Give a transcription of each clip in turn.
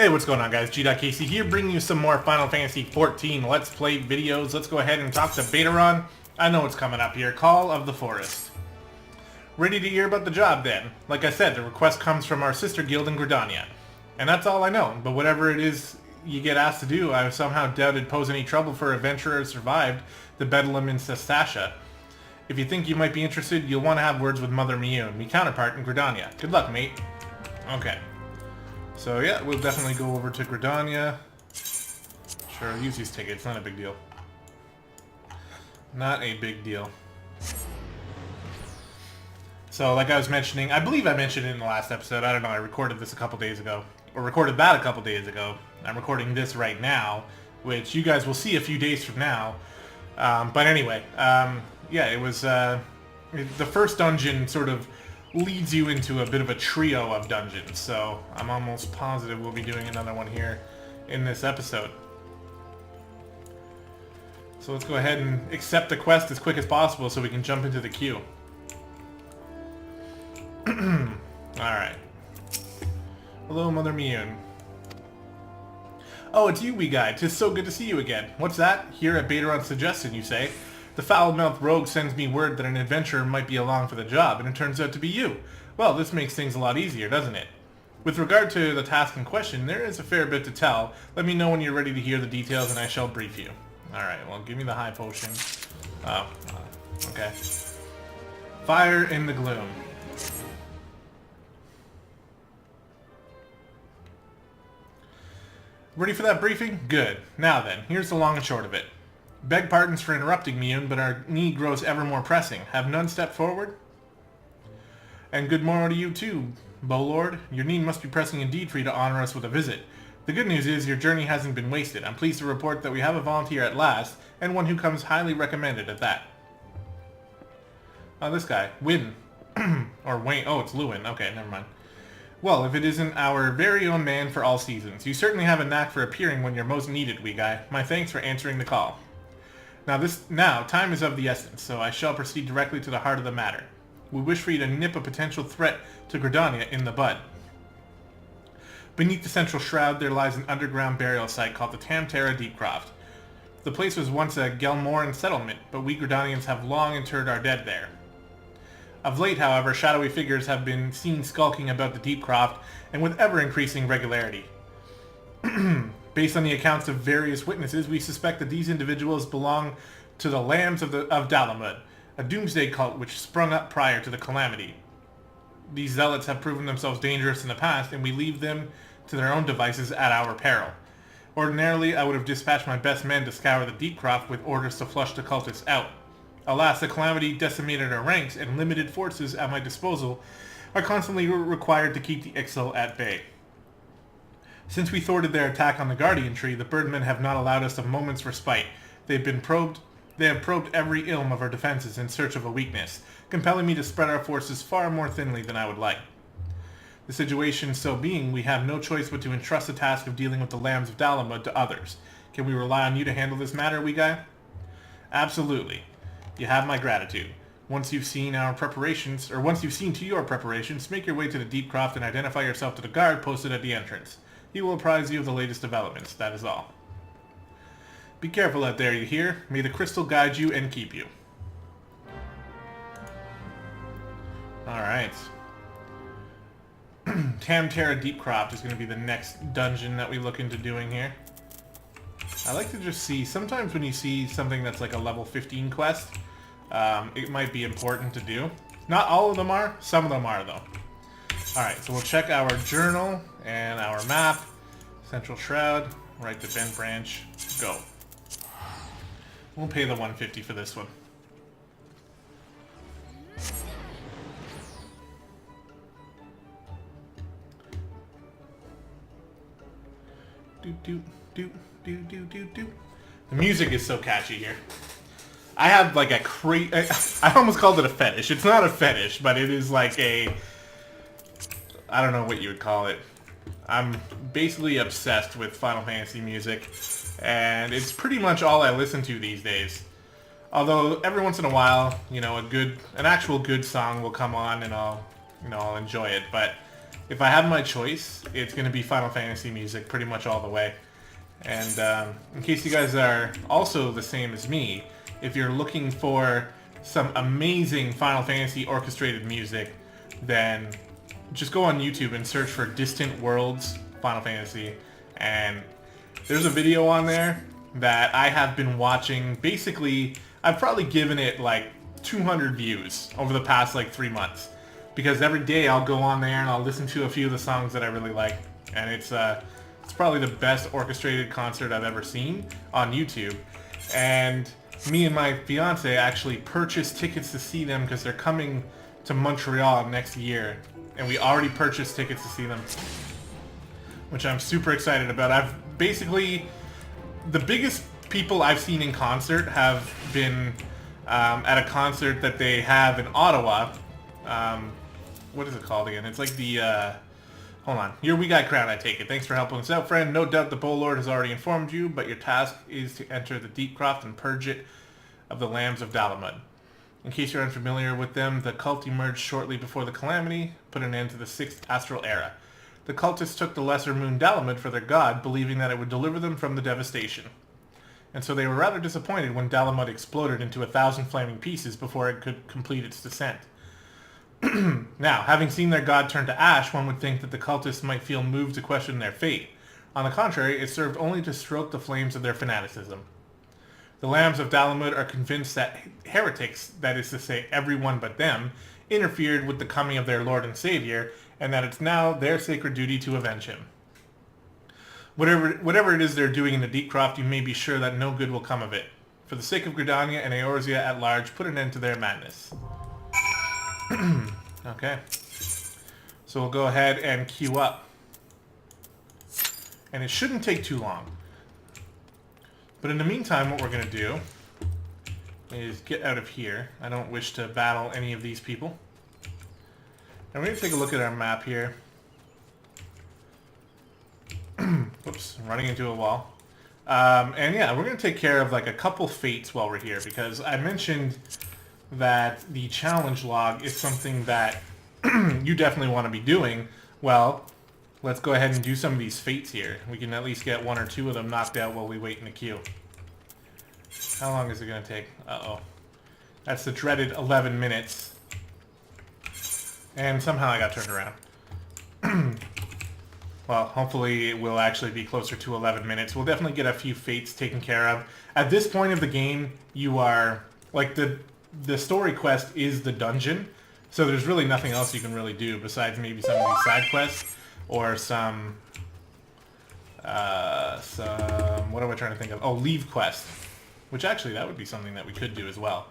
Hey, what's going on, guys? gdoggcasey here, bringing you some more Final Fantasy XIV Let's Play videos. Let's go ahead and talk to Betaron. I know what's coming up here. Call of the Forest. Ready to hear about the job, then? Like I said, the request comes from our sister guild in Gridania. And that's all I know, but whatever it is you get asked to do, I somehow doubt it'd pose any trouble for adventurers survived the Bedlam in Sestasha. If you think you might be interested, you'll want to have words with Mother Miyun, me counterpart in Gridania. Good luck, mate. Okay. So yeah, we'll definitely go over to Gridania. Sure, use these tickets, not a big deal. Not a big deal. So like I was mentioning, I believe I mentioned it in the last episode, I don't know, I recorded this a couple days ago. Or recorded that a couple days ago. I'm recording this right now, which you guys will see a few days from now. But anyway, yeah, it was, the first dungeon sort of leads you into a bit of a trio of dungeons, so I'm almost positive we'll be doing another one here in this episode. So let's go ahead and accept the quest as quick as possible so we can jump into the queue. Alright. Hello, Mother Miyun. Oh, it's you, wee guy. 'Tis so good to see you again. What's that? Here at Betaron's suggestion, you say? The foul-mouthed rogue sends me word that an adventurer might be along for the job, and it turns out to be you. Well, this makes things a lot easier, doesn't it? With regard to the task in question, there is a fair bit to tell. Let me know when you're ready to hear the details, and I shall brief you. Alright, well, give me the high potion. Oh, okay. Fire in the gloom. Ready for that briefing? Good. Now then, here's the long and short of it. Beg pardons for interrupting, Miyun, but our need grows ever more pressing. Have none stepped forward? And good morrow to you too, Bowlord. Your need must be pressing indeed for you to honor us with a visit. The good news is your journey hasn't been wasted. I'm pleased to report that we have a volunteer at last, and one who comes highly recommended at that. Oh, this guy. Win. Or Wayne. Oh, it's Lewin. Okay, never mind. Well, if it isn't our very own man for all seasons. You certainly have a knack for appearing when you're most needed, wee guy. My thanks for answering the call. Now, time is of the essence, so I shall proceed directly to the heart of the matter. We wish for you to nip a potential threat to Gridania in the bud. Beneath the central shroud, there lies an underground burial site called the Tam-Tara Deepcroft. The place was once a Gelmoran settlement, but we Gridanians have long interred our dead there. Of late, however, shadowy figures have been seen skulking about the Deepcroft, and with ever-increasing regularity. Based on the accounts of various witnesses, we suspect that these individuals belong to the Lambs of Dalamud, a doomsday cult which sprung up prior to the calamity. These zealots have proven themselves dangerous in the past, and we leave them to their own devices at our peril. Ordinarily, I would have dispatched my best men to scour the Deepcroft with orders to flush the cultists out. Alas, the calamity decimated our ranks, and limited forces at my disposal are constantly required to keep the Ixal at bay. Since we thwarted their attack on the Guardian Tree, the Birdmen have not allowed us a moment's respite. They have probed every ilm of our defenses in search of a weakness, compelling me to spread our forces far more thinly than I would like. The situation so being, we have no choice but to entrust the task of dealing with the Lambs of Dalamud to others. Can we rely on you to handle this matter, wee guy? Absolutely. You have my gratitude. Once you've seen to your preparations, make your way to the Deepcroft and identify yourself to the guard posted at the entrance. He will apprise you of the latest developments, that is all. Be careful out there, you hear? May the crystal guide you and keep you. Alright. Tam-Tara Deepcroft is going to be the next dungeon that we look into doing here. I like to just see, sometimes when you see something that's like a level 15 quest, it might be important to do. Not all of them are, some of them are though. Alright, so we'll check our journal and our map. Central Shroud, right to Bent Branch, go. We'll pay the 150 for this one. The music is so catchy here. I have like a I almost called it a fetish. It's not a fetish, but it is like a... I don't know what you would call it. I'm basically obsessed with Final Fantasy music, and it's pretty much all I listen to these days. Although every once in a while, you know, an actual good song will come on, and I'll enjoy it. But if I have my choice, it's going to be Final Fantasy music pretty much all the way. And in case you guys are also the same as me, if you're looking for some amazing Final Fantasy orchestrated music, then just go on YouTube and search for Distant Worlds Final Fantasy, and there's a video on there that I have been watching. Basically, I've probably given it like 200 views over the past like 3 months, because every day I'll go on there and I'll listen to a few of the songs that I really like, and it's probably the best orchestrated concert I've ever seen on YouTube. And me and my fiance actually purchased tickets to see them because they're coming to Montreal next year, and we already purchased tickets to see them, which I'm super excited about. I've basically, the biggest people I've seen in concert have been at a concert that they have in Ottawa. What is it called again? It's like the, hold on. Your We Got Crown, I take it. Thanks for helping us out, friend. No doubt the Bow Lord has already informed you, but your task is to enter the Deepcroft and purge it of the Lambs of Dalamud. In case you're unfamiliar with them, the cult emerged shortly before the Calamity, put an end to the 6th Astral Era. The cultists took the lesser moon Dalamud for their god, believing that it would deliver them from the devastation. And so they were rather disappointed when Dalamud exploded into 1,000 flaming pieces before it could complete its descent. Now, having seen their god turn to ash, one would think that the cultists might feel moved to question their fate. On the contrary, it served only to stoke the flames of their fanaticism. The Lambs of Dalamud are convinced that heretics, that is to say everyone but them, interfered with the coming of their Lord and Savior, and that it's now their sacred duty to avenge him. Whatever it is they're doing in the Deepcroft, you may be sure that no good will come of it. For the sake of Gridania and Eorzea at large, put an end to their madness. Okay. So we'll go ahead and queue up. And it shouldn't take too long. But in the meantime, what we're going to do is get out of here. I don't wish to battle any of these people. And we're going to take a look at our map here. Whoops, I'm running into a wall. And yeah, we're going to take care of like a couple fates while we're here, because I mentioned that the challenge log is something that you definitely want to be doing. Well, let's go ahead and do some of these fates here. We can at least get 1 or 2 of them knocked out while we wait in the queue. How long is it going to take? Uh-oh. That's the dreaded 11 minutes. And somehow I got turned around. Well, hopefully it will actually be closer to 11 minutes. We'll definitely get a few fates taken care of. At this point of the game, you are... like, the story quest is the dungeon. So there's really nothing else you can really do besides maybe some of these side quests. Or some... what am I trying to think of? Oh, leave quest. Which actually, that would be something that we could do as well.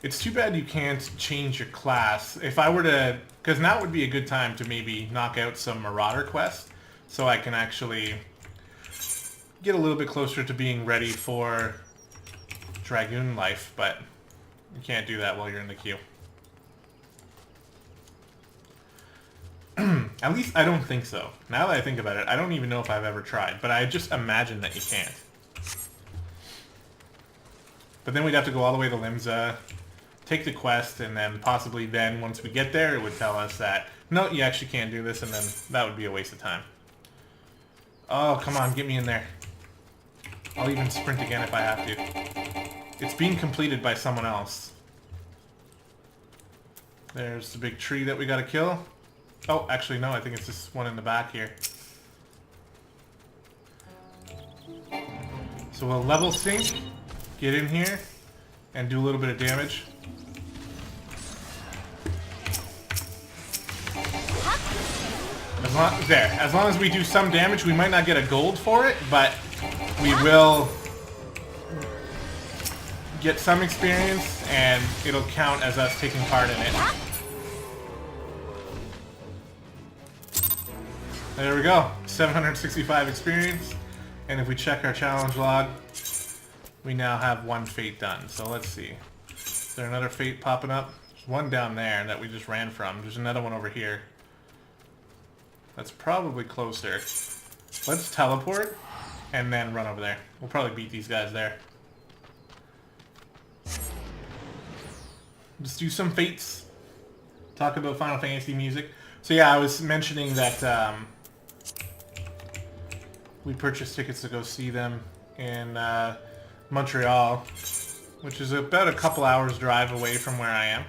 It's too bad you can't change your class. If I were to... because now would be a good time to maybe knock out some Marauder quests. So I can actually get a little bit closer to being ready for Dragoon life. But you can't do that while you're in the queue. At least I don't think so. Now that I think about it, I don't even know if I've ever tried. But I just imagine that you can't. But then we'd have to go all the way to Limsa, take the quest, and then possibly then, once we get there, it would tell us that, no, you actually can't do this, and then that would be a waste of time. Oh, come on, get me in there. I'll even sprint again if I have to. It's being completed by someone else. There's the big tree that we gotta kill. Oh, actually, no, I think it's this one in the back here. So we'll level sync, get in here, and do a little bit of damage. As long as we do some damage, we might not get a gold for it, but we will get some experience, and it'll count as us taking part in it. There we go, 765 experience, and if we check our challenge log, we now have 1 fate done. So let's see, is there another fate popping up? There's one down there that we just ran from. There's another one over here. That's probably closer. Let's teleport and then run over there. We'll probably beat these guys there. Just do some fates. talk about Final Fantasy music. So yeah, I was mentioning that we purchased tickets to go see them in Montreal, which is about a couple hours drive away from where I am.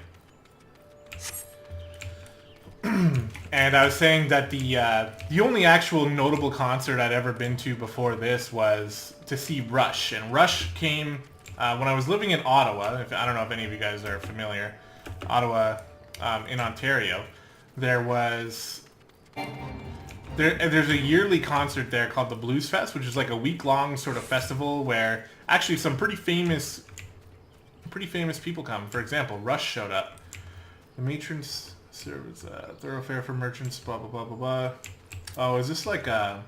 And I was saying that the only actual notable concert I'd ever been to before this was to see Rush. And Rush came when I was living in Ottawa. I don't know if any of you guys are familiar. Ottawa, in Ontario. There's a yearly concert there called the Blues Fest, which is like a week-long sort of festival where actually some pretty famous people come. For example, Rush showed up. The matrons serve as a thoroughfare for merchants, blah, blah, blah, blah, blah. Oh, is this like a...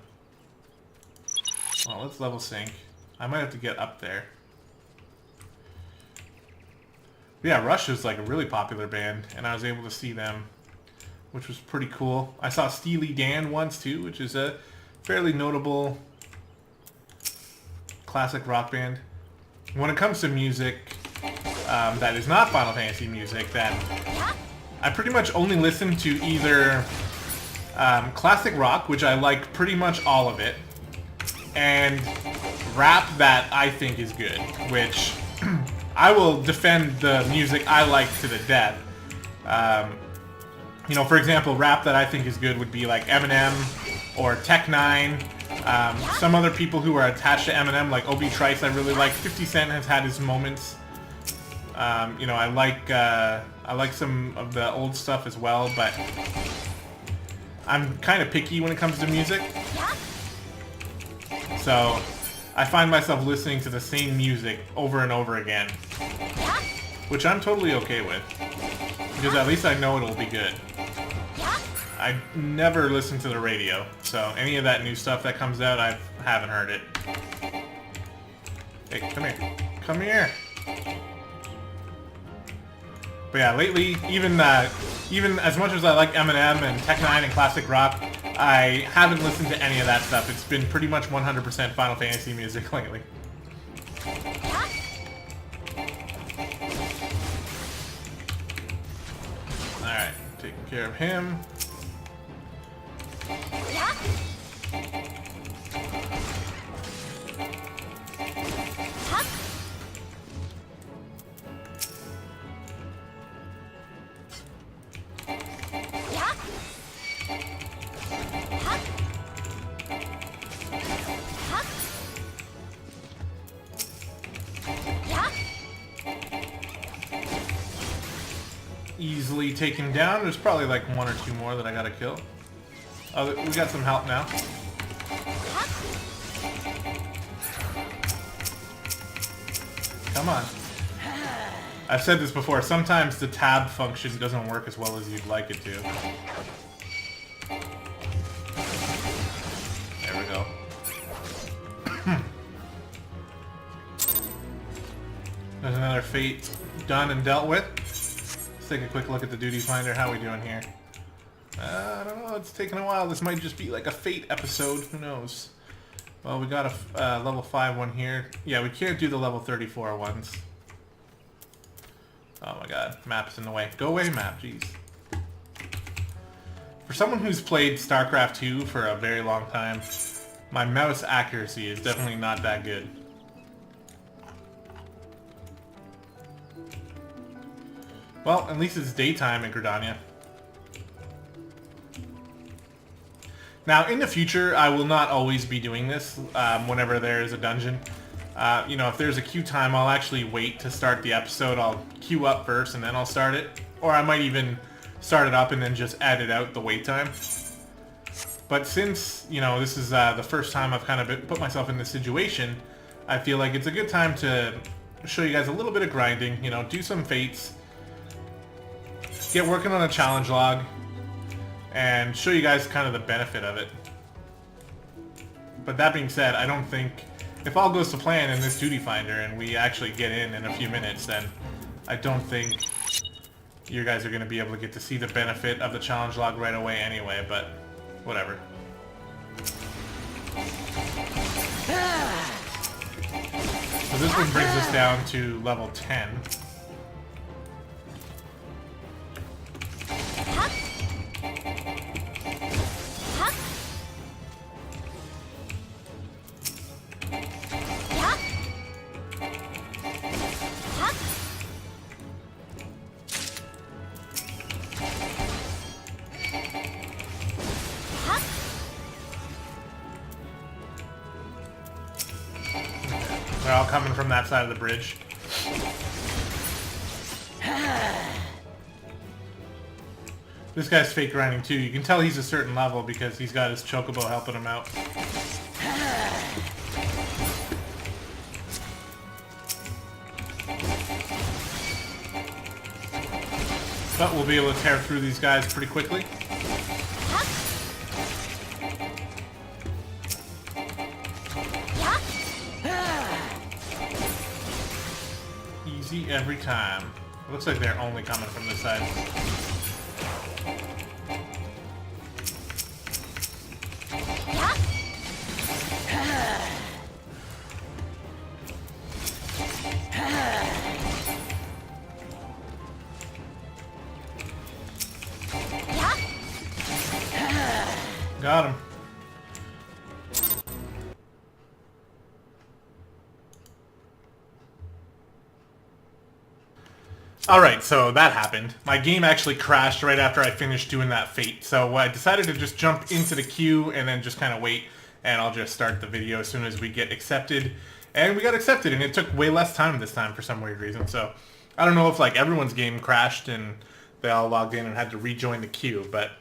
Well, let's level sync. I might have to get up there. But yeah, Rush is like a really popular band, and I was able to see them, which was pretty cool. I saw Steely Dan once too, which is a fairly notable classic rock band. When it comes to music that is not Final Fantasy music, then I pretty much only listen to either classic rock, which I like pretty much all of it, and rap that I think is good, which I will defend the music I like to the death. You know, for example, rap that I think is good would be like Eminem or Tech-9. Some other people who are attached to Eminem, like Obi Trice, I really like. 50 Cent has had his moments. You know, I like some of the old stuff as well, but I'm kind of picky when it comes to music. So I find myself listening to the same music over and over again, which I'm totally okay with, because at least I know it'll be good. I never listen to the radio, so any of that new stuff that comes out, I haven't heard it. Hey, come here. Come here! But yeah, lately, even as much as I like Eminem and Tech-9 and classic rock, I haven't listened to any of that stuff. It's been pretty much 100% Final Fantasy music lately. Alright, taking care of him. Easily taken down. There's probably like one or two more that I gotta kill. Oh, we got some help now. Come on. I've said this before, sometimes the tab function doesn't work as well as you'd like it to. There we go. There's another fate done and dealt with. Let's take a quick look at the duty finder. How are we doing here? I don't know, it's taking a while. This might just be like a fate episode. Who knows? Well, we got a level 5 one here. Yeah, we can't do the level 34 ones. Oh my god, map's in the way. Go away, map, jeez. For someone who's played StarCraft 2 for a very long time, my mouse accuracy is definitely not that good. Well, at least it's daytime in Gridania. Now, in the future, I will not always be doing this whenever there is a dungeon. You know, if there's a queue time, I'll actually wait to start the episode. I'll queue up first and then I'll start it. Or I might even start it up and then just edit out the wait time. But since, you know, this is the first time I've kind of put myself in this situation, I feel like it's a good time to show you guys a little bit of grinding, you know, do some fates, get working on a challenge log, and show you guys kind of the benefit of it. But that being said, I don't think, if all goes to plan in this duty finder and we actually get in a few minutes, then I don't think you guys are going to be able to get to see the benefit of the challenge log right away anyway, but whatever. So this one brings us down to level 10. coming from that side of the bridge. This guy's fake grinding too. You can tell he's a certain level because he's got his chocobo helping him out. But we'll be able to tear through these guys pretty quickly. Easy every time. It looks like they're only coming from this side. Got him. Alright, so that happened. My game actually crashed right after I finished doing that fate. So I decided to just jump into the queue and then just kind of wait. And I'll just start the video as soon as we get accepted. And we got accepted, and it took way less time this time for some weird reason. So I don't know if like everyone's game crashed and they all logged in and had to rejoin the queue. But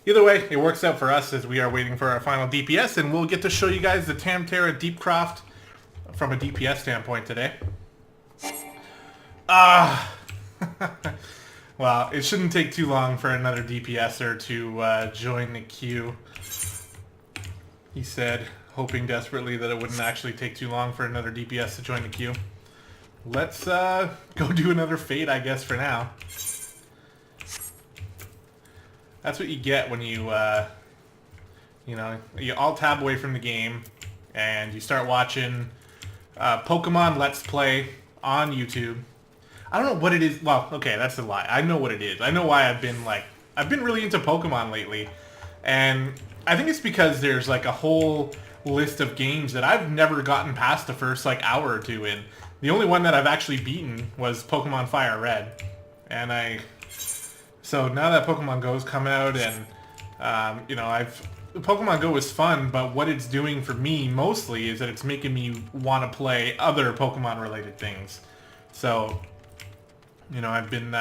either way, it works out for us as we are waiting for our final DPS. And we'll get to show you guys the Tam-Tara Deepcroft from a DPS standpoint today. Well, it shouldn't take too long for another DPSer to join the queue. He said, hoping desperately that it wouldn't actually take too long for another DPS to join the queue. Let's go do another fate, I guess, for now. That's what you get when you, you know, you alt-tab away from the game and you start watching Pokemon Let's Play on YouTube. I don't know what it is. Well, okay, that's a lie. I know what it is. I know why I've been really into Pokemon lately. And I think it's because there's like a whole list of games that I've never gotten past the first like hour or two in. The only one that I've actually beaten was Pokemon Fire Red. And so now that Pokemon Go's come out and, you know, Pokemon Go is fun, but what it's doing for me mostly is that it's making me want to play other Pokemon related things. So, you know, I've been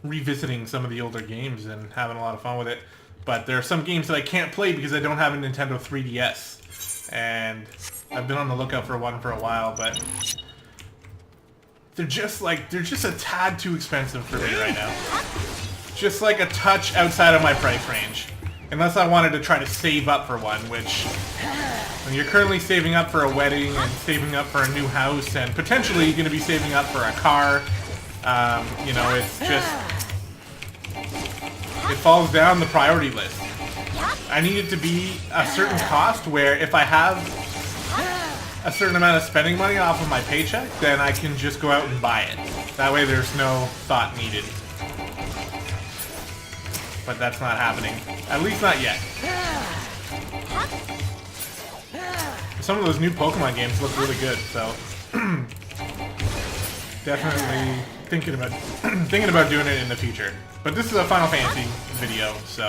revisiting some of the older games and having a lot of fun with it. But there are some games that I can't play because I don't have a Nintendo 3DS. And I've been on the lookout for one for a while, but they're just a tad too expensive for me right now. Just like a touch outside of my price range. Unless I wanted to try to save up for one, which when you're currently saving up for a wedding and saving up for a new house and potentially you're going to be saving up for a car, you know, it's just, it falls down the priority list. I need it to be a certain cost where if I have a certain amount of spending money off of my paycheck, then I can just go out and buy it. That way there's no thought needed. But that's not happening. At least not yet. Some of those new Pokemon games look really good, so definitely thinking about doing it in the future. But this is a Final Fantasy video, so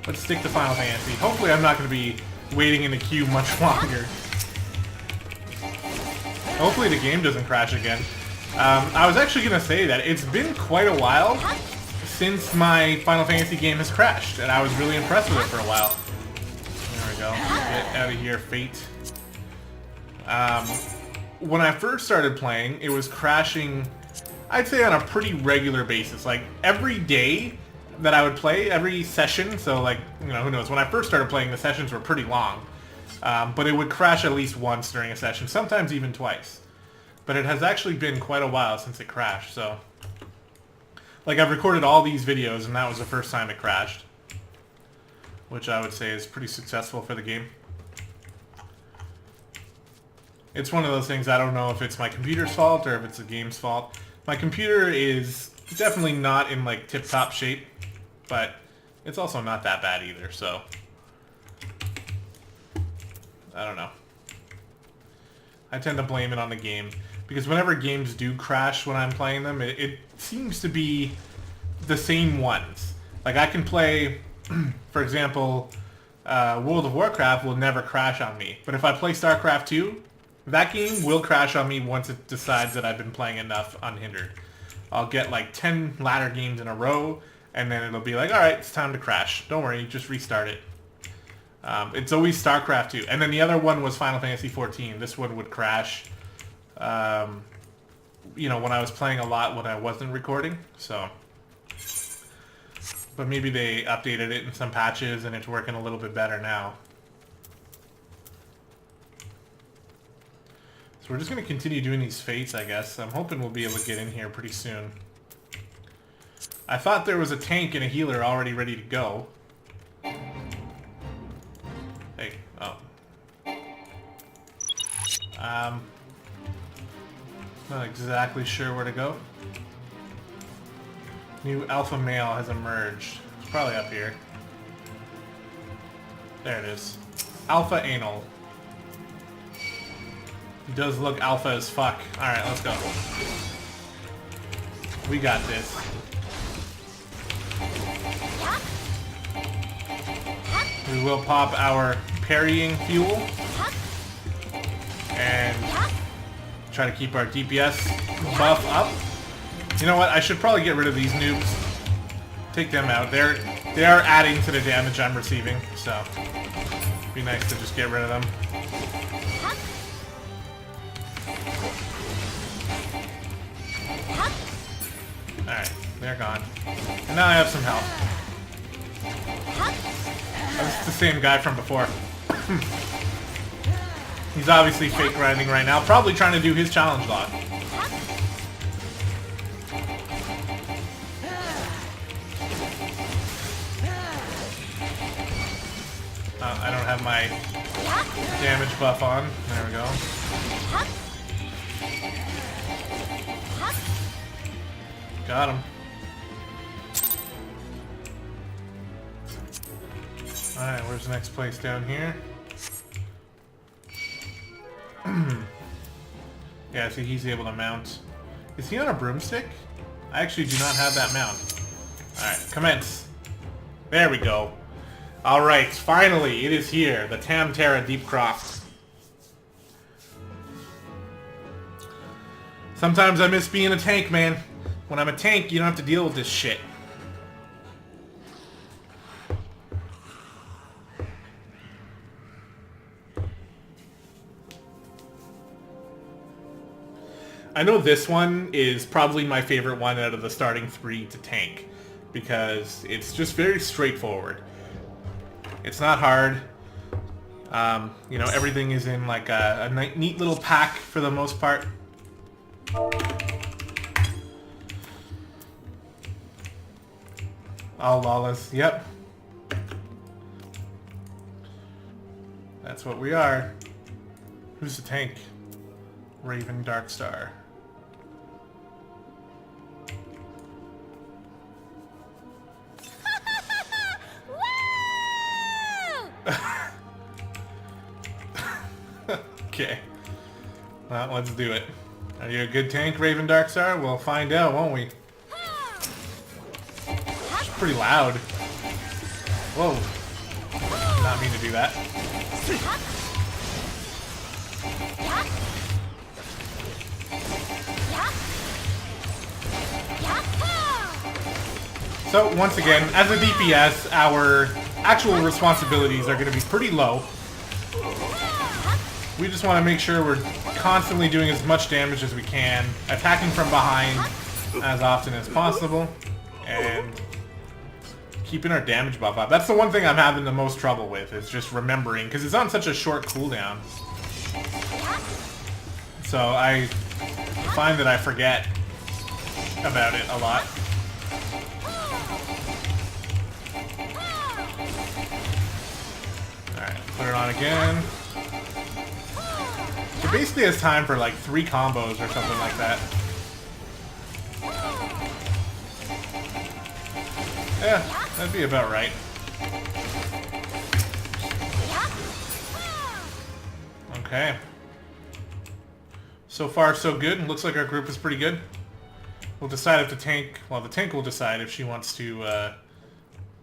let's stick to Final Fantasy. Hopefully I'm not going to be waiting in the queue much longer. Hopefully the game doesn't crash again. I was actually going to say that it's been quite a while since my Final Fantasy game has crashed, and I was really impressed with it for a while. There we go. Get out of here, Fate. When I first started playing, it was crashing, I'd say on a pretty regular basis. Like, every day that I would play, every session, so like, you know, who knows, when I first started playing, the sessions were pretty long. But it would crash at least once during a session, sometimes even twice. But it has actually been quite a while since it crashed, so... Like, I've recorded all these videos, and that was the first time it crashed. Which I would say is pretty successful for the game. It's one of those things, I don't know if it's my computer's fault or if it's the game's fault. My computer is definitely not in, like, tip-top shape, but it's also not that bad either, so... I don't know. I tend to blame it on the game, because whenever games do crash when I'm playing them, it seems to be the same ones. Like, I can play, for example, World of Warcraft will never crash on me, but if I play StarCraft 2, That game will crash on me once it decides that I've been playing enough unhindered. I'll get like 10 ladder games in a row, and then it'll be like, alright, it's time to crash. Don't worry, just restart it. It's always StarCraft 2. And then the other one was Final Fantasy 14. This one would crash, you know, when I was playing a lot when I wasn't recording. So, but maybe they updated it in some patches and it's working a little bit better now. So we're just going to continue doing these fates, I guess. I'm hoping we'll be able to get in here pretty soon. I thought there was a tank and a healer already ready to go. Hey, oh. Not exactly sure where to go. New alpha male has emerged. It's probably up here. There it is. Alpha anal. He does look alpha as fuck. Alright, let's go. We got this. We will pop our parrying fuel. And try to keep our DPS buff up. You know what? I should probably get rid of these noobs. Take them out. They are adding to the damage I'm receiving, so it'd be nice to just get rid of them. Alright, they're gone. And now I have some health. That's the same guy from before. He's obviously fake grinding right now, probably trying to do his challenge log. I don't have my damage buff on. There we go. Got him. Alright, where's the next place down here? Yeah, see, he's able to mount. Is he on a broomstick? I actually do not have that mount. Alright, commence. There we go. Alright, finally, it is here. The Tam-Tara Deepcroft. Sometimes I miss being a tank, man. When I'm a tank, you don't have to deal with this shit. I know this one is probably my favorite one out of the starting 3 to tank, because it's just very straightforward. It's not hard. You know, everything is in like a neat little pack for the most part. All lawless, yep. That's what we are. Who's the tank? Raven Darkstar. Okay. Well, let's do it. Are you a good tank, Raven Darkstar? We'll find out, won't we? It's pretty loud. Whoa. Not mean to do that. So, once again, as a DPS, our actual responsibilities are going to be pretty low. We just want to make sure we're constantly doing as much damage as we can, attacking from behind as often as possible, and keeping our damage buff up. That's the one thing I'm having the most trouble with, is just remembering, because it's on such a short cooldown. So I find that I forget about it a lot. Alright, put it on again. It basically has time for like 3 combos or something like that. Yeah, that'd be about right. Okay. So far, so good. Looks like our group is pretty good. We'll decide if the tank... Well, the tank will decide if she wants to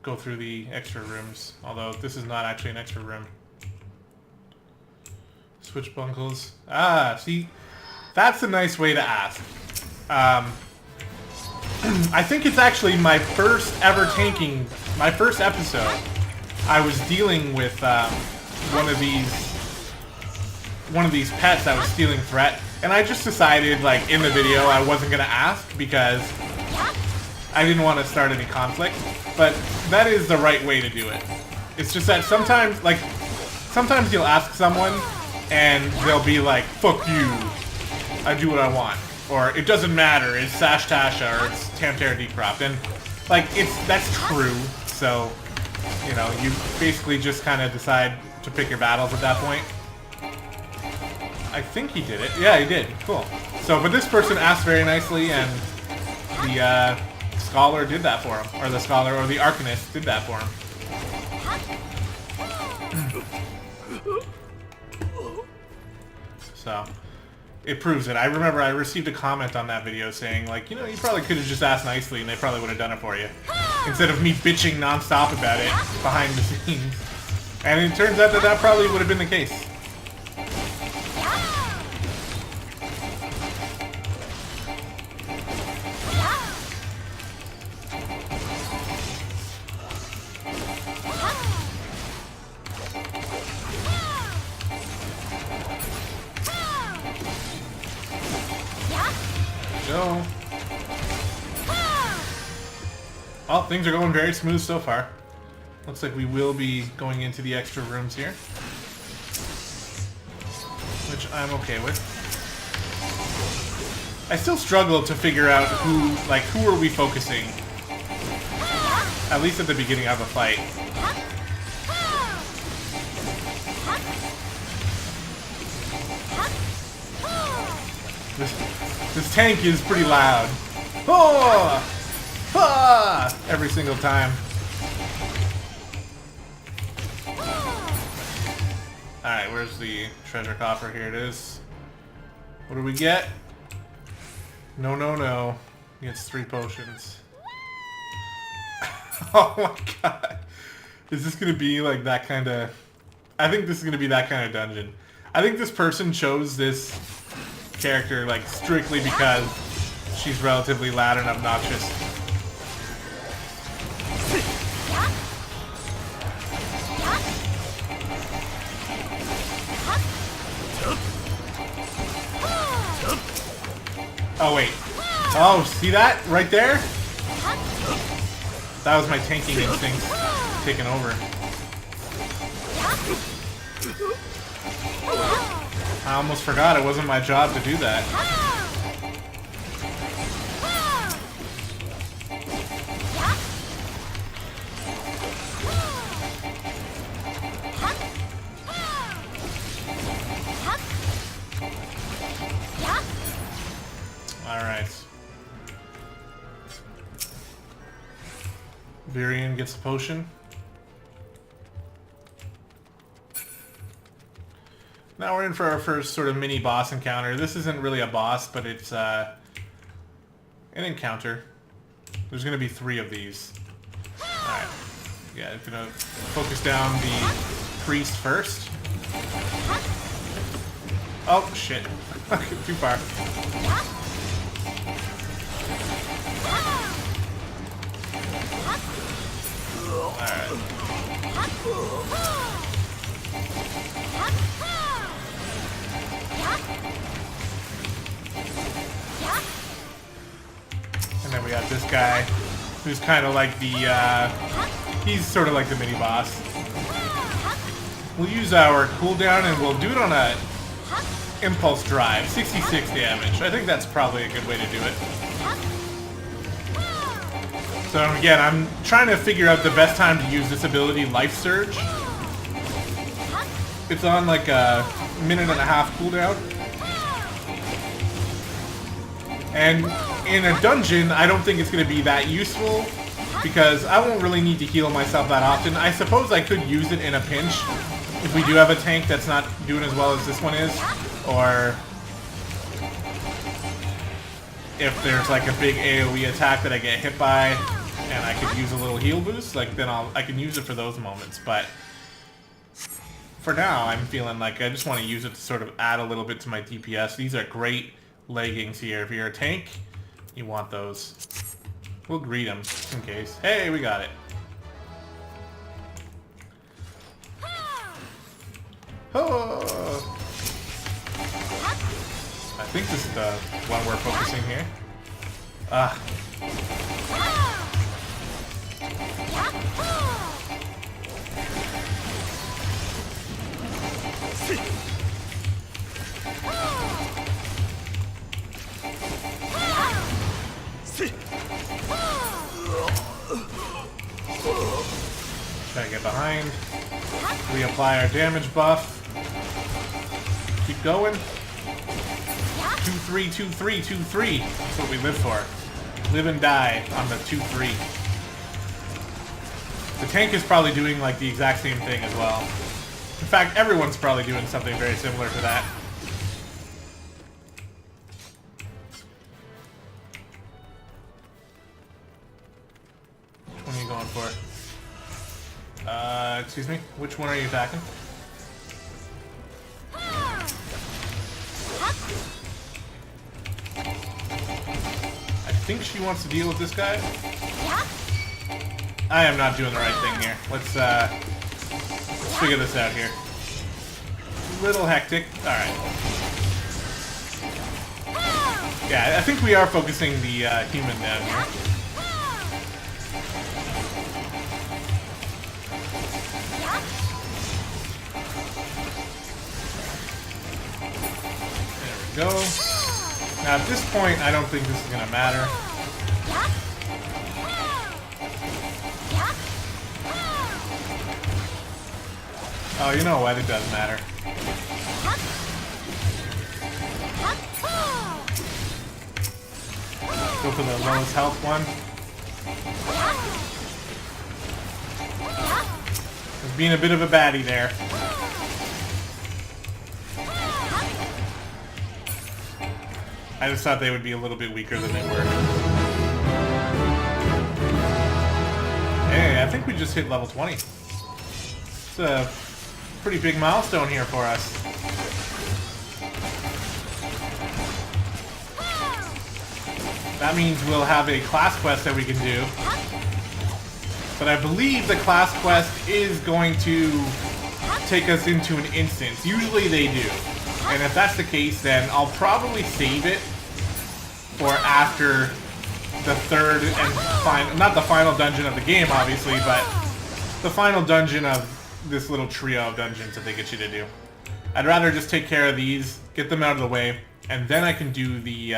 go through the extra rooms. Although, this is not actually an extra room. Switch bunkles. Ah, see, that's a nice way to ask. I think it's actually my first ever tanking, my first episode. I was dealing with one of these pets that was stealing threat, and I just decided, like, in the video I wasn't gonna ask because I didn't want to start any conflict. But that is the right way to do it. It's just that sometimes, like, sometimes you'll ask someone and they'll be like, "Fuck you, I do what I want," or "It doesn't matter, it's Sash Tasha or it's Tam-Tara Deepcroft," and like that's true. So, you know, you basically just kind of decide to pick your battles at that point. I think he did it. Yeah, he did. Cool. So, but this person asked very nicely, and the scholar did that for him, or the scholar or the arcanist did that for him. So, it proves it. I remember I received a comment on that video saying, like, you know, you probably could have just asked nicely and they probably would have done it for you. Instead of me bitching nonstop about it behind the scenes. And it turns out that that probably would have been the case. Go. Well, things are going very smooth so far. Looks like we will be going into the extra rooms here, which I'm okay with. I still struggle to figure out who are we focusing, at least at the beginning of a fight. This tank is pretty loud. Oh! Ah! Every single time. Alright, where's the treasure coffer? Here it is. What do we get? No, no, no. He gets 3 potions. Oh my god. Is this gonna be like that kind of... I think this is gonna be that kind of dungeon. I think this person chose this character like strictly because she's relatively loud and obnoxious. Oh wait. Oh, see that right there? That was my tanking instinct taking over. I almost forgot it wasn't my job to do that. Alright. Virian gets a potion. Now we're in for our first sort of mini boss encounter. This isn't really a boss, but it's an encounter. There's going to be 3 of these. Alright. Yeah, I'm going to focus down the priest first. Oh, shit. Too far. Alright. And then we got this guy, who's kind of like the, he's sort of like the mini-boss. We'll use our cooldown and we'll do it on a impulse drive, 66 damage. I think that's probably a good way to do it. So again, I'm trying to figure out the best time to use this ability, Life Surge. It's on like a 1.5 minute cooldown. And in a dungeon, I don't think it's going to be that useful because I won't really need to heal myself that often. I suppose I could use it in a pinch if we do have a tank that's not doing as well as this one is, or if there's like a big AoE attack that I get hit by and I could use a little heal boost, like then I can use it for those moments. But for now, I'm feeling like I just want to use it to sort of add a little bit to my DPS. These are great leggings here. If you're a tank, you want those. We'll greet them, just in case. Hey, we got it. Oh! I think this is the one we're focusing here. Ah. Gotta get behind. Reapply our damage buff. Keep going. 2-3, 2-3, 2-3. That's what we live for. Live and die on the 2-3. The tank is probably doing like the exact same thing as well. In fact, everyone's probably doing something very similar to that. Which one are you going for? Excuse me? Which one are you attacking? I think she wants to deal with this guy. I am not doing the right thing here. Let's figure this out here. A little hectic. Alright. Yeah, I think we are focusing the human down here. There we go. Now at this point, I don't think this is going to matter. Oh, you know what? It does matter. Go for the lowest health one. Just being a bit of a baddie there. I just thought they would be a little bit weaker than they were. Hey, I think we just hit level 20. It's a pretty big milestone here for us. That means we'll have a class quest that we can do. But I believe the class quest is going to take us into an instance. Usually they do. And if that's the case, then I'll probably save it for after the third and final, not the final dungeon of the game, obviously, but the final dungeon of this little trio of dungeons that they get you to do. I'd rather just take care of these, get them out of the way, and then I can do the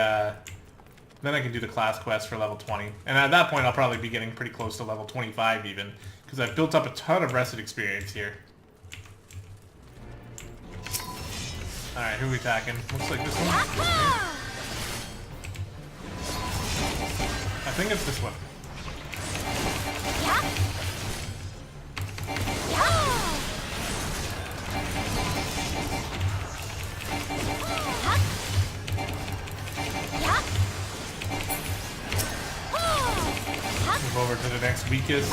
class quest for level 20. And at that point, I'll probably be getting pretty close to level 25 even, because I've built up a ton of rested experience here. Alright, who are we attacking? Looks like this one. I think it's this one. Move over to the next weakest.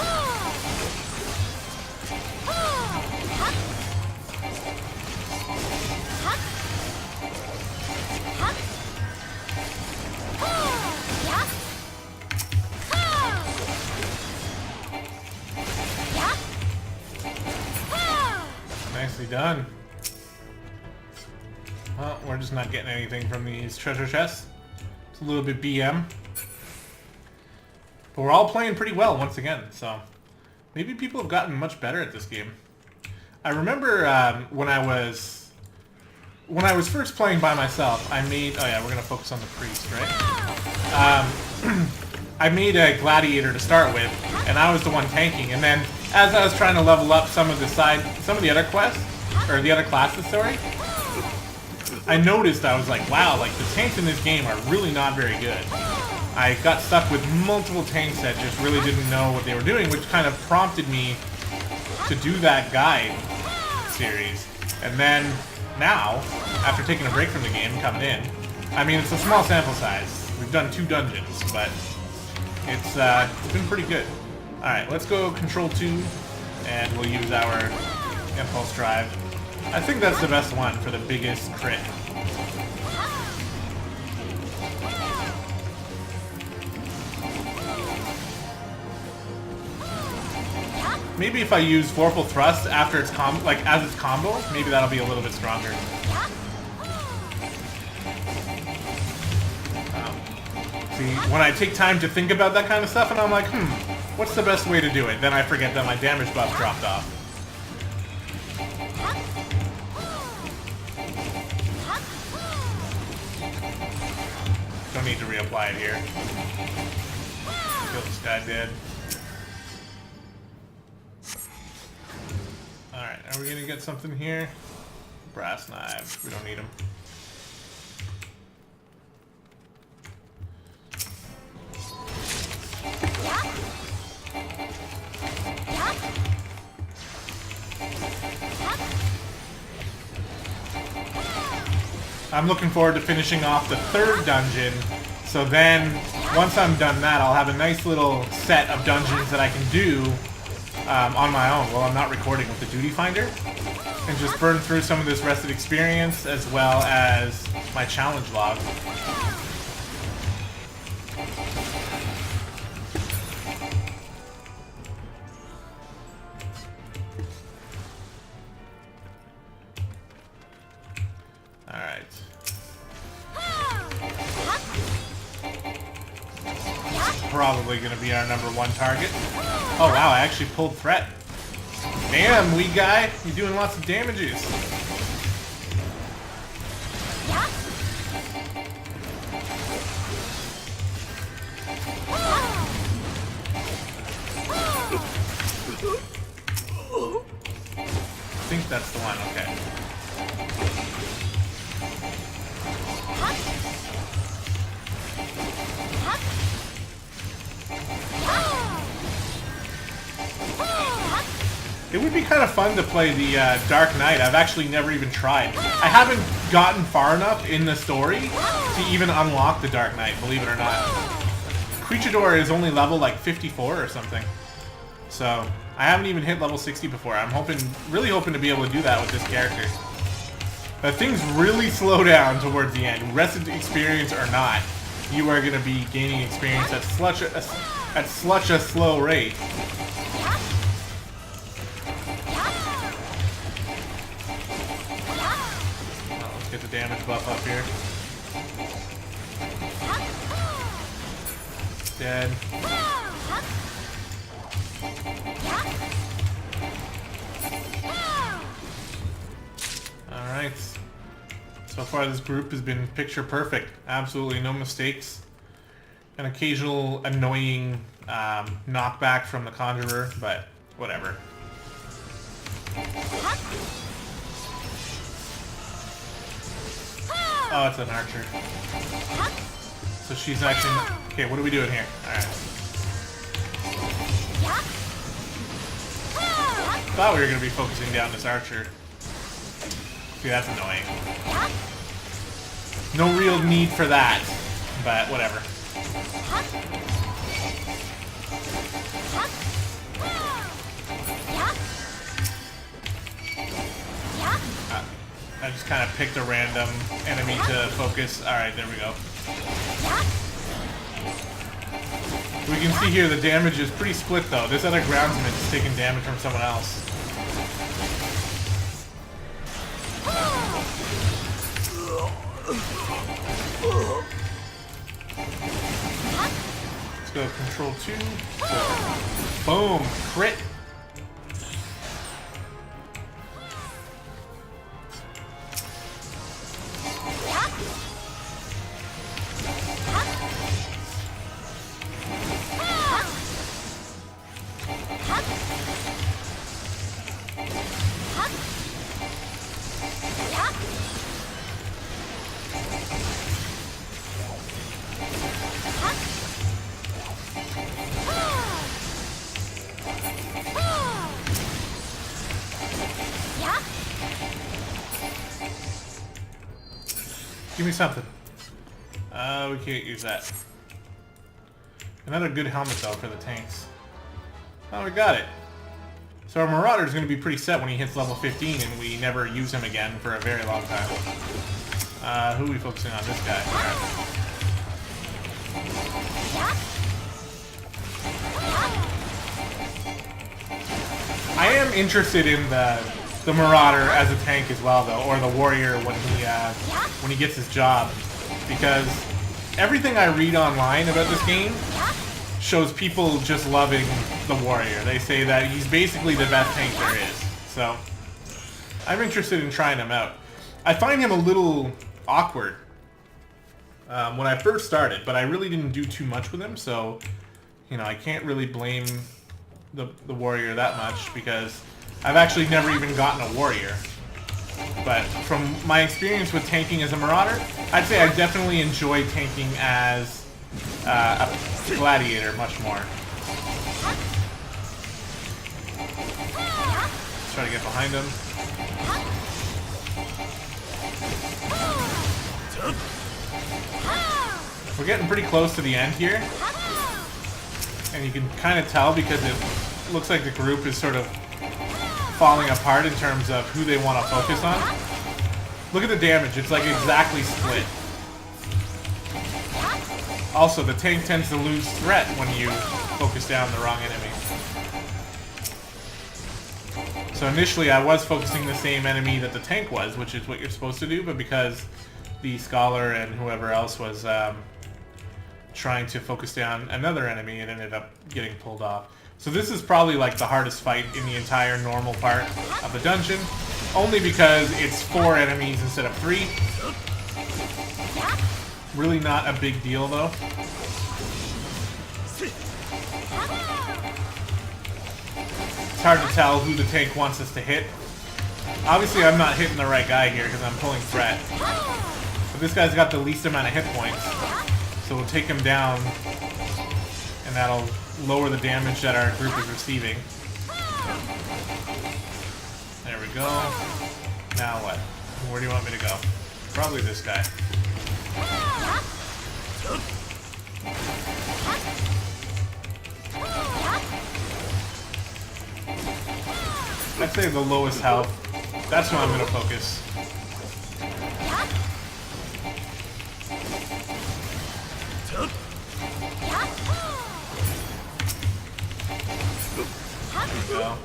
Nicely done. Well, we're just not getting anything from these treasure chests. It's a little bit BM. But we're all playing pretty well once again, so maybe people have gotten much better at this game. I remember when I was first playing by myself, I made... Oh yeah, we're going to focus on the priest, right? I made a gladiator to start with, and I was the one tanking, and then as I was trying to level up some of the other quests, or the other classes, sorry, I noticed, I was like, wow, like the tanks in this game are really not very good. I got stuck with multiple tanks that just really didn't know what they were doing, which kind of prompted me to do that guide series. And then, now, after taking a break from the game, coming in, I mean, it's a small sample size. We've done 2 dungeons, but it's been pretty good. Alright, let's go Control 2, and we'll use our Impulse Drive. I think that's the best one for the biggest crit. Maybe if I use Vorpal Thrust after its as its combo, maybe that'll be a little bit stronger. See, when I take time to think about that kind of stuff, and I'm like, what's the best way to do it? Then I forget that my damage buff dropped off. Don't need to reapply it here. Kill this guy dead. Alright, are we gonna get something here? Brass knives. We don't need them. I'm looking forward to finishing off the 3rd dungeon, so then, once I'm done that, I'll have a nice little set of dungeons that I can do on my own while I'm not recording with the Duty Finder, and just burn through some of this rested experience as well as my challenge log. Probably going to be our #1 target. Oh wow, I actually pulled threat. Damn, wee guy, you're doing lots of damages. I think that's the one, okay. It would be kind of fun to play the Dark Knight. I've actually never even tried. I haven't gotten far enough in the story to even unlock the Dark Knight, believe it or not. Creatureador is only level like 54 or something. So, I haven't even hit level 60 before. I'm really hoping to be able to do that with this character. But things really slow down towards the end. Rested experience or not, you are going to be gaining experience at such a slow rate. Get the damage buff up here. Dead. Alright. So far this group has been picture perfect. Absolutely no mistakes. An occasional annoying knockback from the Conjurer, but whatever. Oh, it's an archer. So she's actually... Okay, what are we doing here? Alright. Thought we were going to be focusing down this archer. See, that's annoying. No real need for that, but whatever. I just kind of picked a random enemy to focus. Alright, there we go. We can see here the damage is pretty split though. This other groundsman is taking damage from someone else. Let's go control 2. Boom! Crit! Give me something. We can't use that. Another good helmet though for the tanks. Oh, we got it. So our Marauder is going to be pretty set when he hits level 15 and we never use him again for a very long time. Who are we focusing on? This guy. I am interested in the Marauder as a tank as well, though, or the Warrior when he gets his job, because everything I read online about this game shows people just loving the Warrior. They say that he's basically the best tank there is. So I'm interested in trying him out. I find him a little awkward when I first started, but I really didn't do too much with him, so you know, I can't really blame the Warrior that much because I've actually never even gotten a Warrior. But from my experience with tanking as a Marauder, I'd say I definitely enjoy tanking as a Gladiator much more. Let's try to get behind him. We're getting pretty close to the end here. And you can kind of tell because it looks like the group is sort of falling apart in terms of who they want to focus on. Look at the damage, it's like exactly split. Also, the tank tends to lose threat when you focus down the wrong enemy. So initially I was focusing the same enemy that the tank was, which is what you're supposed to do, but because the Scholar and whoever else was trying to focus down another enemy, it ended up getting pulled off. So this is probably like the hardest fight in the entire normal part of the dungeon, only because it's 4 enemies instead of 3. Really not a big deal though. It's hard to tell who the tank wants us to hit. Obviously I'm not hitting the right guy here because I'm pulling threat. But this guy's got the least amount of hit points. So we'll take him down, and that'll lower the damage that our group is receiving. There we go. Now what? Where do you want me to go? Probably this guy. I'd say the lowest health. That's where I'm going to focus. There we go.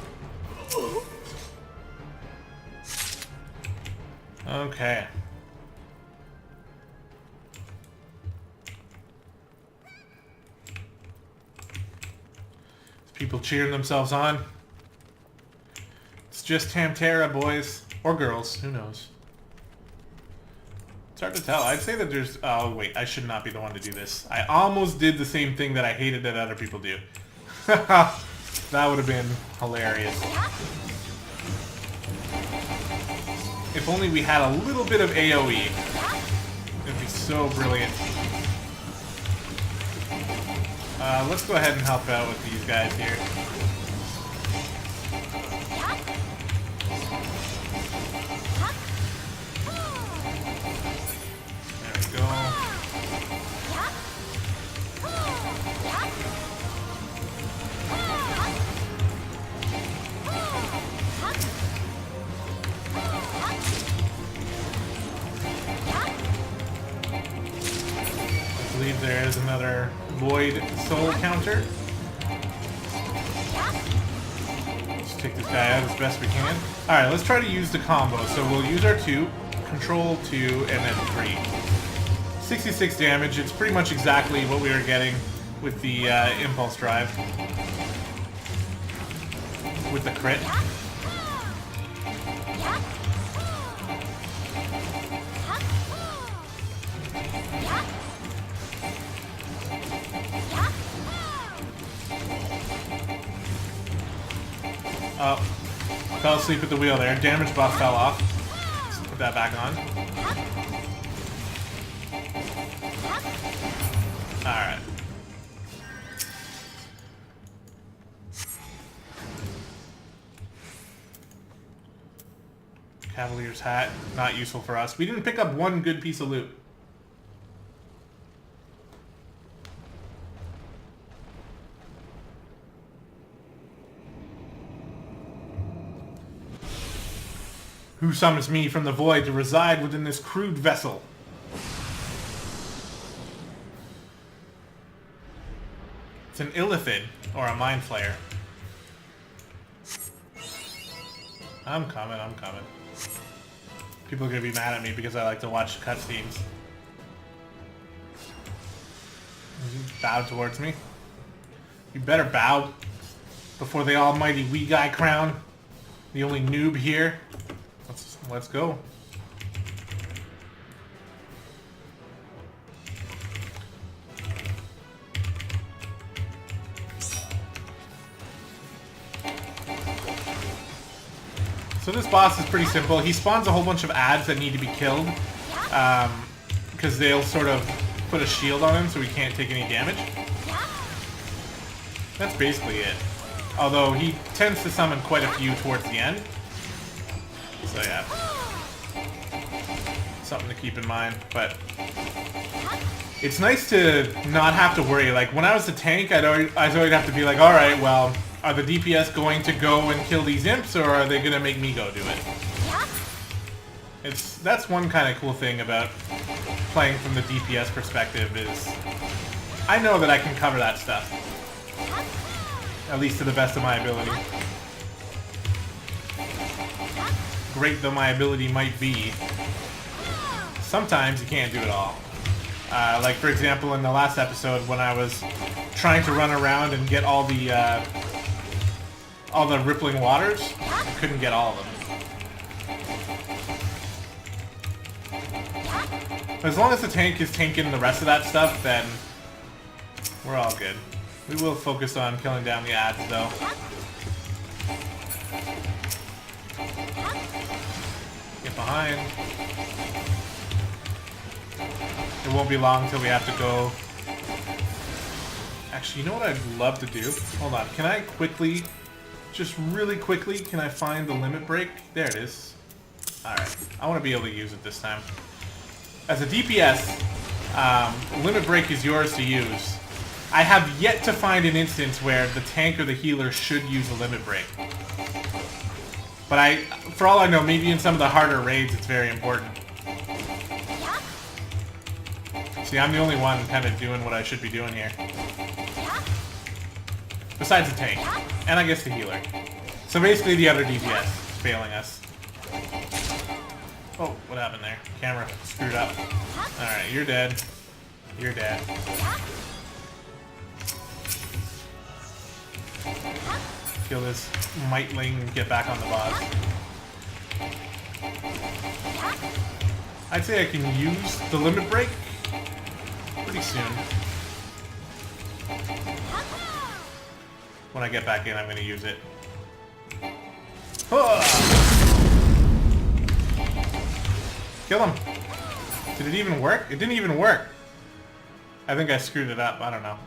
Okay. People cheering themselves on. It's just Tam-Tara, boys. Or girls. Who knows? It's hard to tell. I'd say that there's... Oh, wait. I should not be the one to do this. I almost did the same thing that I hated that other people do. That would have been hilarious. If only we had a little bit of AoE. It'd be so brilliant. Let's go ahead and help out with these guys here. There we go. I believe there is another Void Soul counter. Let's take this guy out as best we can. Alright, let's try to use the combo. So we'll use our 2, control 2, and then 3. 66 damage. It's pretty much exactly what we were getting with the Impulse Drive. With the crit. Oh, fell asleep at the wheel there. Damage buff fell off. Let's put that back on. Alright. Cavalier's hat, not useful for us. We didn't pick up one good piece of loot. Who summons me from the void to reside within this crude vessel? It's an illithid, or a mind flayer. I'm coming, I'm coming. People are gonna be mad at me because I like to watch cutscenes. Bow towards me. You better bow before the almighty wee guy crown. The only noob here. Let's go. So this boss is pretty simple. He spawns a whole bunch of ads that need to be killed. Because they'll sort of put a shield on him so he can't take any damage. That's basically it. Although he tends to summon quite a few towards the end. So yeah. Something to keep in mind. But it's nice to not have to worry. Like when I was the tank, I'd always have to be like, alright, well, are the DPS going to go and kill these imps, or are they going to make me go do it? That's one kind of cool thing about playing from the DPS perspective is I know that I can cover that stuff. At least to the best of my ability. Great though my ability might be, sometimes you can't do it all. Like for example in the last episode when I was trying to run around and get all the rippling waters, I couldn't get all of them. As long as the tank is tanking the rest of that stuff, then we're all good. We will focus on killing down the ads, though. Get behind. It won't be long until we have to go. Actually, you know what I'd love to do? Hold on. Can I quickly, just really quickly, can I find the limit break? There it is. Alright. I want to be able to use it this time. As a DPS, limit break is yours to use. I have yet to find an instance where the tank or the healer should use a limit break. But for all I know, maybe in some of the harder raids it's very important. See, I'm the only one kind of doing what I should be doing here. Besides the tank. And I guess the healer. So basically the other DPS is failing us. Oh, what happened there? Camera screwed up. Alright, you're dead. You're dead. Kill this mightling and get back on the boss. I'd say I can use the limit break pretty soon. When I get back in, I'm going to use it. Kill him! Did it even work? It didn't even work! I think I screwed it up. I don't know.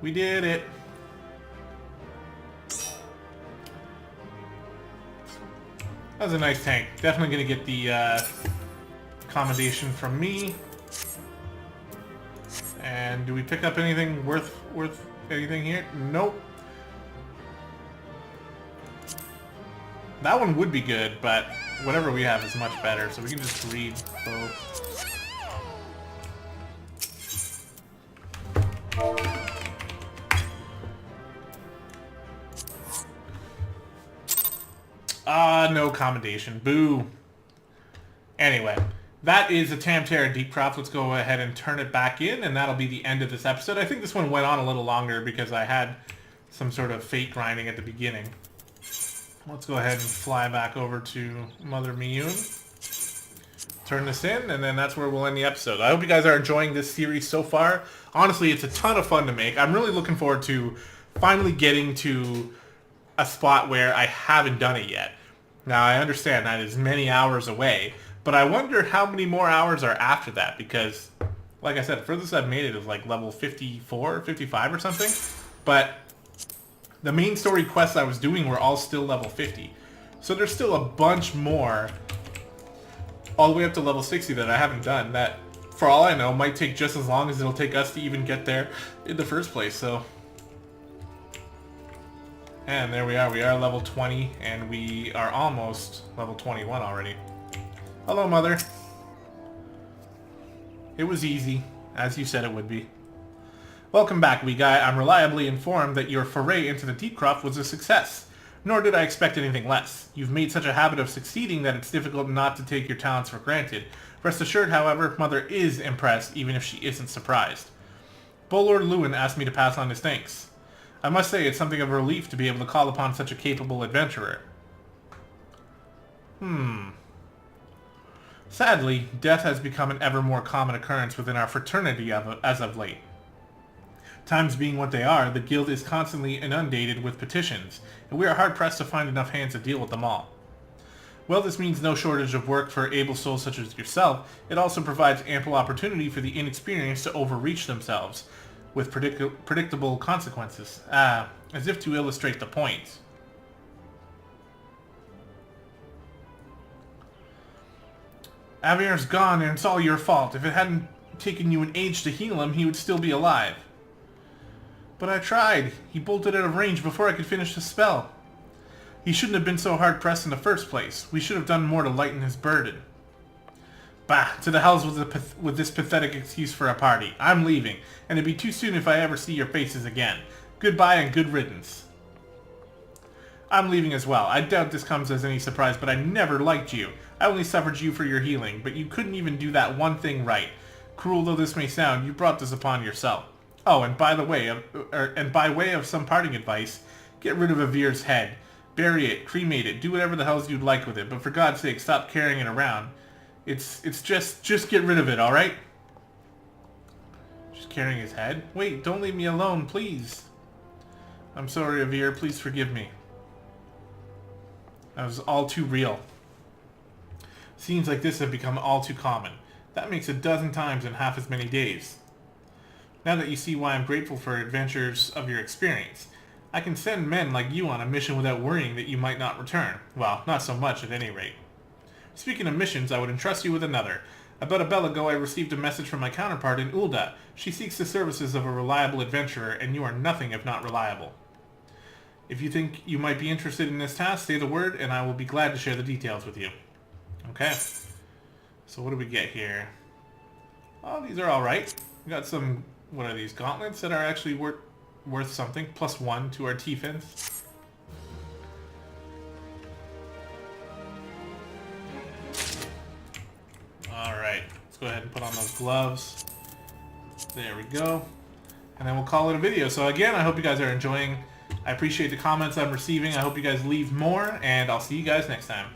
We did it! That was a nice tank. Definitely gonna get the commendation from me. And do we pick up anything worth anything here? Nope. That one would be good, but whatever we have is much better, so we can just read both. No commendation. Boo. Anyway, that is a Tam-Tara Deepcroft. Let's go ahead and turn it back in, and that'll be the end of this episode. I think this one went on a little longer because I had some sort of fake grinding at the beginning. Let's go ahead and fly back over to Mother Miyun. Turn this in, and then that's where we'll end the episode. I hope you guys are enjoying this series so far. Honestly, it's a ton of fun to make. I'm really looking forward to finally getting to a spot where I haven't done it yet. Now, I understand that is many hours away, but I wonder how many more hours are after that, because, like I said, furthest I've made it is like level 54, 55 or something, but the main story quests I was doing were all still level 50. So there's still a bunch more all the way up to level 60 that I haven't done that, for all I know, might take just as long as it'll take us to even get there in the first place, so... And there we are level 20, and we are almost level 21 already. Hello, Mother. It was easy, as you said it would be. Welcome back, wee guy. I'm reliably informed that your foray into the Deepcroft was a success. Nor did I expect anything less. You've made such a habit of succeeding that it's difficult not to take your talents for granted. Rest assured, however, Mother is impressed, even if she isn't surprised. Bolor Lewin asked me to pass on his thanks. I must say it's something of a relief to be able to call upon such a capable adventurer. Sadly, death has become an ever more common occurrence within our fraternity as of late. Times being what they are, the guild is constantly inundated with petitions, and we are hard-pressed to find enough hands to deal with them all. Well, this means no shortage of work for able souls such as yourself. It also provides ample opportunity for the inexperienced to overreach themselves, with predictable consequences. As if to illustrate the point. Avier's gone, and it's all your fault. If it hadn't taken you an age to heal him, he would still be alive. But I tried. He bolted out of range before I could finish the spell. He shouldn't have been so hard-pressed in the first place. We should have done more to lighten his burden. Bah, to the hells with this pathetic excuse for a party. I'm leaving, and it'd be too soon if I ever see your faces again. Goodbye and good riddance. I'm leaving as well. I doubt this comes as any surprise, but I never liked you. I only suffered you for your healing, but you couldn't even do that one thing right. Cruel though this may sound, you brought this upon yourself. Oh, and by way of some parting advice, get rid of Avier's head. Bury it, cremate it, do whatever the hells you'd like with it, but for God's sake, stop carrying it around. It's just get rid of it, alright? Just carrying his head? Wait, don't leave me alone, please. I'm sorry, Avier, please forgive me. That was all too real. Scenes like this have become all too common. That makes 12 times in half as many days. Now that you see why I'm grateful for adventures of your experience, I can send men like you on a mission without worrying that you might not return. Well, not so much at any rate. Speaking of missions, I would entrust you with another. About a bell ago I received a message from my counterpart in Ul'dah. She seeks the services of a reliable adventurer, and you are nothing if not reliable. If you think you might be interested in this task, say the word, and I will be glad to share the details with you. Okay. So what do we get here? Oh, these are alright. We got some, what are these, gauntlets that are actually worth something. +1 to our defense. Alright, let's go ahead and put on those gloves. There we go. And then we'll call it a video. So again, I hope you guys are enjoying. I appreciate the comments I'm receiving. I hope you guys leave more, and I'll see you guys next time.